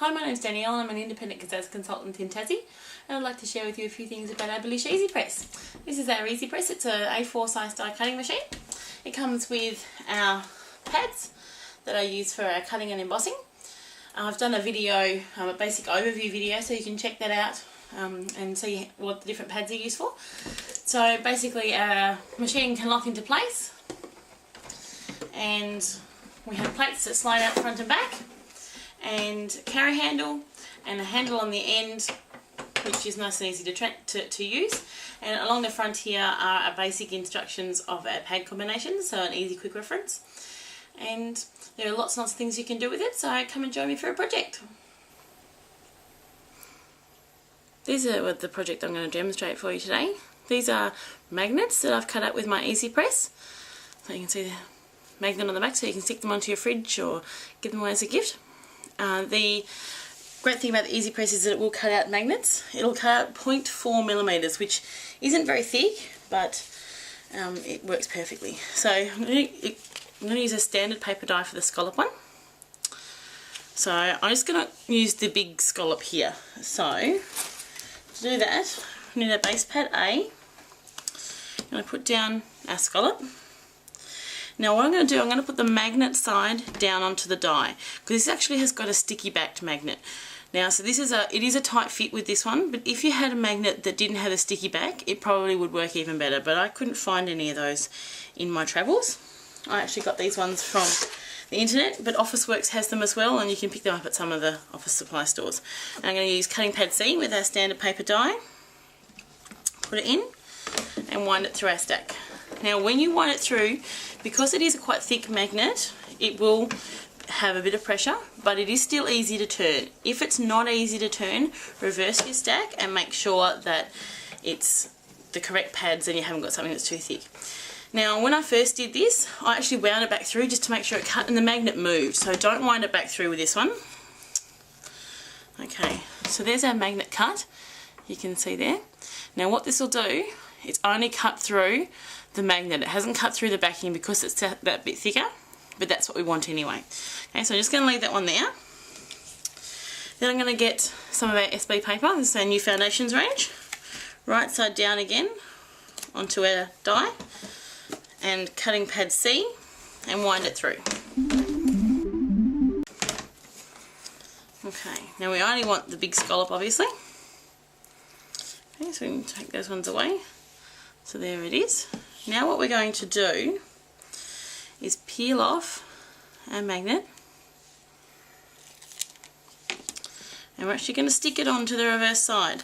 Hi, my name's Danielle and I'm an independent Kaszazz consultant in Tassie, and I'd like to share with you a few things about our Bellish Ezy-Press. This is our Ezy-Press. It's an A4 size die cutting machine. It comes with our pads that I use for our cutting and embossing. I've done a video, a basic overview video, so you can check that out and see what the different pads are used for. So basically our machine can lock into place, and we have plates that slide out front and back, and carry handle and a handle on the end, which is nice and easy to use. And along the front here are our basic instructions of our pad combinations, so an easy quick reference. And there are lots and lots of things you can do with it, so come and join me for a project. These are the project I'm going to demonstrate for you today. These are magnets that I've cut out with my Ezy-Press. So you can see the magnet on the back, so you can stick them onto your fridge or give them away as a gift. The great thing about the Ezy-Press is that it will cut out magnets. It'll cut out 0.4 millimeters, which isn't very thick, but it works perfectly. So I'm going to use a standard paper die for the scallop one. So I'm just going to use the big scallop here. So to do that, I need a base pad A. I'm going to put down our scallop. Now what I'm going to do, I'm going to put the magnet side down onto the die, because this actually has got a sticky backed magnet. Now, so this is it is a tight fit with this one, but if you had a magnet that didn't have a sticky back, it probably would work even better, but I couldn't find any of those in my travels. I actually got these ones from the internet, but Officeworks has them as well, and you can pick them up at some of the office supply stores. And I'm going to use cutting pad C with our standard paper die, put it in, and wind it through our stack. Now when you wind it through, because it is a quite thick magnet, it will have a bit of pressure, but it is still easy to turn. If it's not easy to turn, reverse your stack and make sure that it's the correct pads and you haven't got something that's too thick. Now when I first did this, I actually wound it back through just to make sure it cut and the magnet moved, so don't wind it back through with this one. Okay, so there's our magnet cut, you can see there. Now what this will do, it's only cut through the magnet. It hasn't cut through the backing because it's that bit thicker, but that's what we want anyway. Okay, so I'm just going to leave that one there. Then I'm going to get some of our SB paper, this is our new foundations range, right side down again onto our die, and cutting pad C, and wind it through. Okay, now we only want the big scallop obviously. Okay, so we can take those ones away. So there it is. Now what we're going to do is peel off our magnet, and we're actually going to stick it onto the reverse side.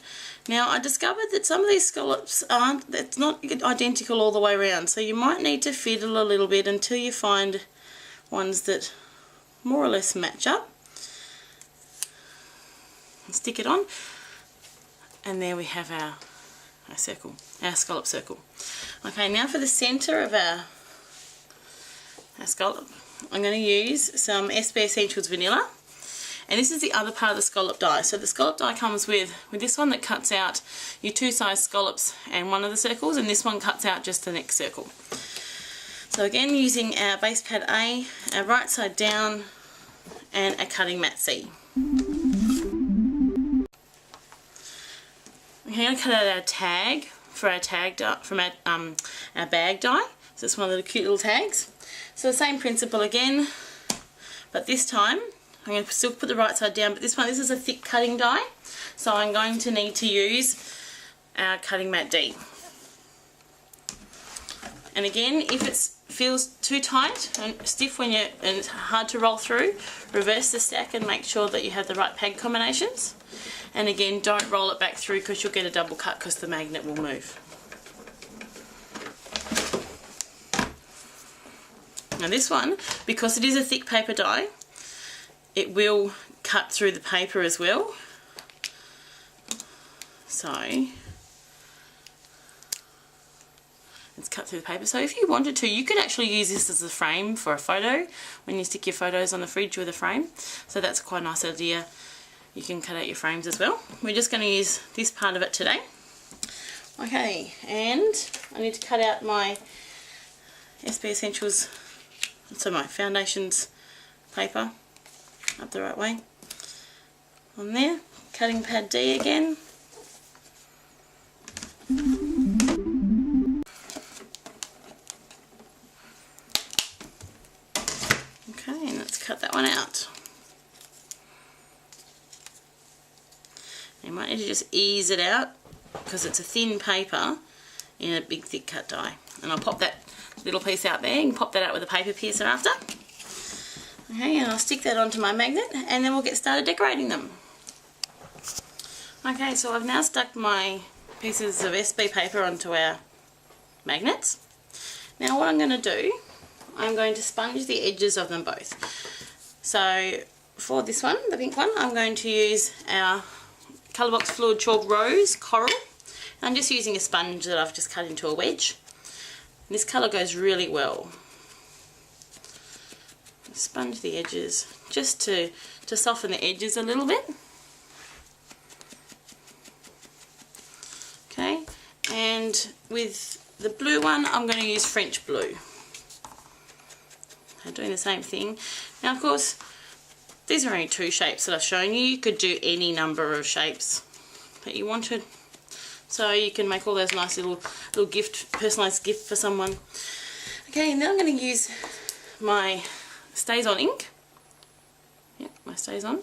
Now I discovered that some of these scallops it's not identical all the way around, so you might need to fiddle a little bit until you find ones that more or less match up. And stick it on, and there we have our circle, our scallop circle. Okay, now for the centre of our scallop, I'm going to use some SB Essentials Vanilla, and this is the other part of the scallop die. So the scallop die comes with this one that cuts out your two size scallops and one of the circles, and this one cuts out just the next circle. So again, using our base pad A, our right side down, and a cutting mat C. Okay, I'm going to cut out our tag for our tag die, from our bag die. So it's one of the cute little tags. So the same principle again, but this time I'm going to still put the right side down, but this is a thick cutting die, so I'm going to need to use our cutting mat D. And again, if it feels too tight and stiff and it's hard to roll through, reverse the stack and make sure that you have the right pad combinations. And again, don't roll it back through because you'll get a double cut because the magnet will move. Now this one, because it is a thick paper die, it will cut through the paper as well. So it's cut through the paper. So if you wanted to, you could actually use this as a frame for a photo when you stick your photos on the fridge with a frame. So that's quite a nice idea. You can cut out your frames as well. We're just going to use this part of it today. Okay, and I need to cut out my SB Essentials, so my foundations paper up the right way. on there. Cutting pad D again. Okay, and let's cut that one out. You might need to just ease it out because it's a thin paper in a big thick cut die. And I'll pop that little piece out there and pop that out with a paper piercer after. Okay, and I'll stick that onto my magnet and then we'll get started decorating them. Okay, so I've now stuck my pieces of SB paper onto our magnets. Now what I'm going to do, I'm going to sponge the edges of them both. So for this one, the pink one, I'm going to use our Colourbox Fluid Chalk Rose Coral. I'm just using a sponge that I've just cut into a wedge. This colour goes really well. Sponge the edges just to soften the edges a little bit. Okay, and with the blue one I'm going to use French blue. I'm doing the same thing. Now of course these are only two shapes that I've shown you. You could do any number of shapes that you wanted. So you can make all those nice little gift, personalised gift for someone. Okay, and then I'm going to use my Stays On ink. Yep, my Stays On.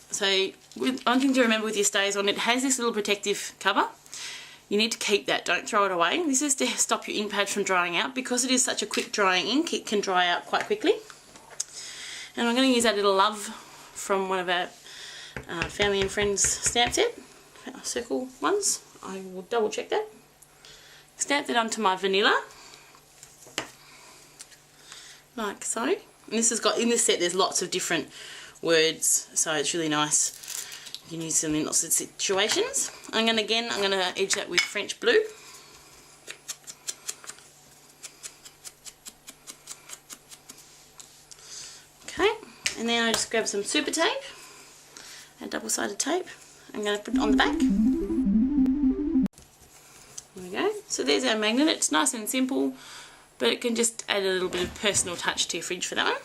So one thing to remember with your Stays On, it has this little protective cover. You need to keep that, don't throw it away. This is to stop your ink pad from drying out. Because it is such a quick drying ink, it can dry out quite quickly. And I'm going to use that little love from one of our family and friends stamp set, our circle ones. I will double check that. Stamp that onto my vanilla, like so. And this has got, in this set there's lots of different words, so it's really nice. You can use them in lots of situations. I'm going to edge that with French blue. Okay, and then I just grab some super tape, a double-sided tape. I'm going to put it on the back. There we go. So there's our magnet. It's nice and simple, but it can just add a little bit of personal touch to your fridge for that one.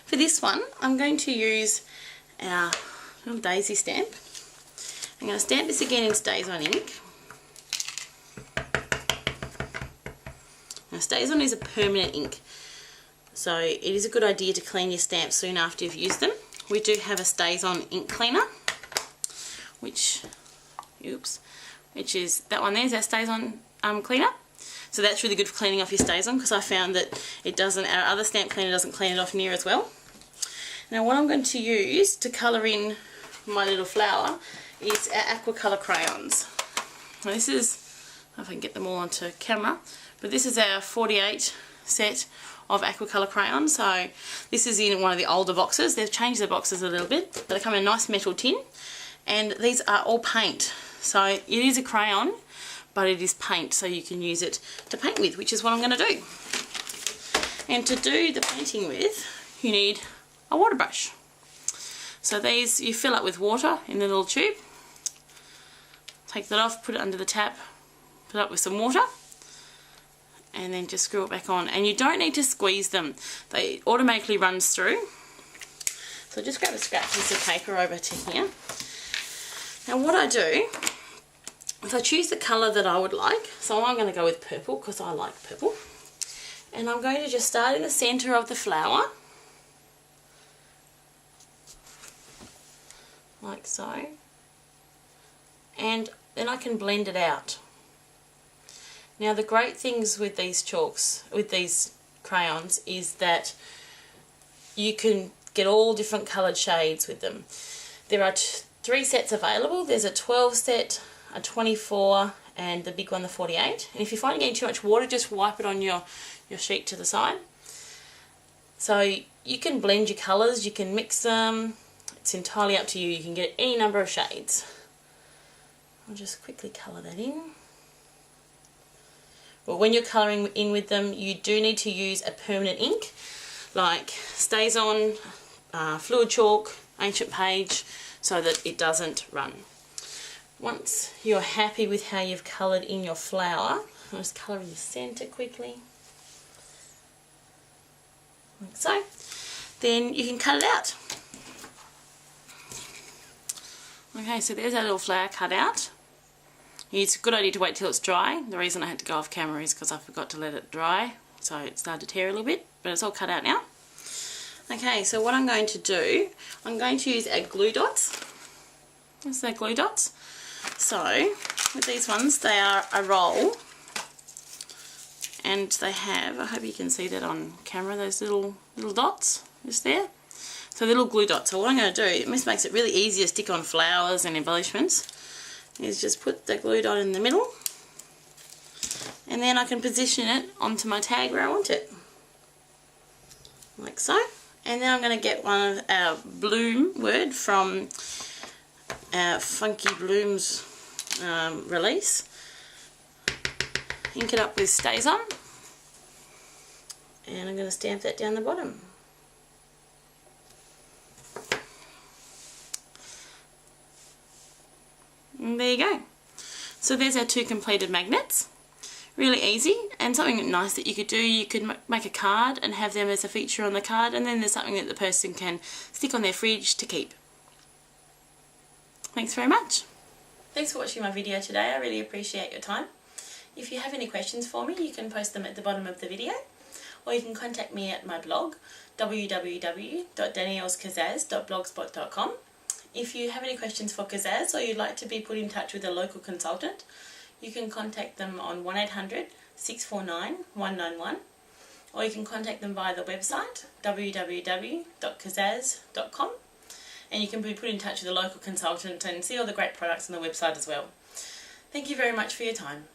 For this one, I'm going to use our little daisy stamp. I'm going to stamp this again in Stays On ink. Now Stays On is a permanent ink, so it is a good idea to clean your stamps soon after you've used them. We do have a Stays On ink cleaner, which is that one there, is our Stays On cleaner. So that's really good for cleaning off your Stays On, because I found that it doesn't, our other stamp cleaner doesn't clean it off near as well. Now what I'm going to use to colour in my little flower is our aqua crayons. Now this is, I don't know if I can get them all onto camera, but this is our 48 set of aqua crayons. So this is in one of the older boxes. They've changed the boxes a little bit, but they come in a nice metal tin, and these are all paint. So it is a crayon, but it is paint, so you can use it to paint with, which is what I'm going to do. And to do the painting with, you need a water brush. So these you fill up with water in the little tube, take that off, put it under the tap, put it up with some water, and then just screw it back on. And you don't need to squeeze them, they automatically runs through. So just grab a scrap piece of paper over to here. Now what I do is I choose the colour that I would like. So I'm going to go with purple because I like purple. And I'm going to just start in the centre of the flower, like so, and then I can blend it out. Now the great things with these chalks, with these crayons, is that you can get all different coloured shades with them. There are 3 sets available. There's a 12 set, a 24, and the big one, the 48. And if you find you're getting too much water, just wipe it on your sheet to the side. So you can blend your colours, you can mix them, it's entirely up to you. You can get any number of shades. I'll just quickly colour that in. But when you're colouring in with them, you do need to use a permanent ink, like Stays On, Fluid Chalk, Ancient Page, so that it doesn't run. Once you're happy with how you've coloured in your flower, I'll just colour in the centre quickly, like so. Then you can cut it out. Okay, so there's our little flower cut out. It's a good idea to wait till it's dry. The reason I had to go off camera is because I forgot to let it dry, so it started to tear a little bit, but it's all cut out now. Okay, so what I'm going to do, I'm going to use our glue dots. There's our glue dots. So, with these ones, they are a roll, and they have, I hope you can see that on camera, those little dots just there. So little glue dots. So what I'm going to do, this makes it really easy to stick on flowers and embellishments, is just put the glue dot in the middle, and then I can position it onto my tag where I want it, like so. And then I'm going to get one of our bloom word from our Funky Blooms release, ink it up with Stays On, and I'm going to stamp that down the bottom. And there you go. So there's our 2 completed magnets. Really easy, and something nice that you could do, you could make a card and have them as a feature on the card, and then there's something that the person can stick on their fridge to keep. Thanks very much. Thanks for watching my video today. I really appreciate your time. If you have any questions for me, you can post them at the bottom of the video, or you can contact me at my blog, www.danielleskaszazz.blogspot.com. If you have any questions for Kaszazz, or you'd like to be put in touch with a local consultant, you can contact them on 1800 649 191, or you can contact them via the website www.kaszazz.com, and you can be put in touch with a local consultant and see all the great products on the website as well. Thank you very much for your time.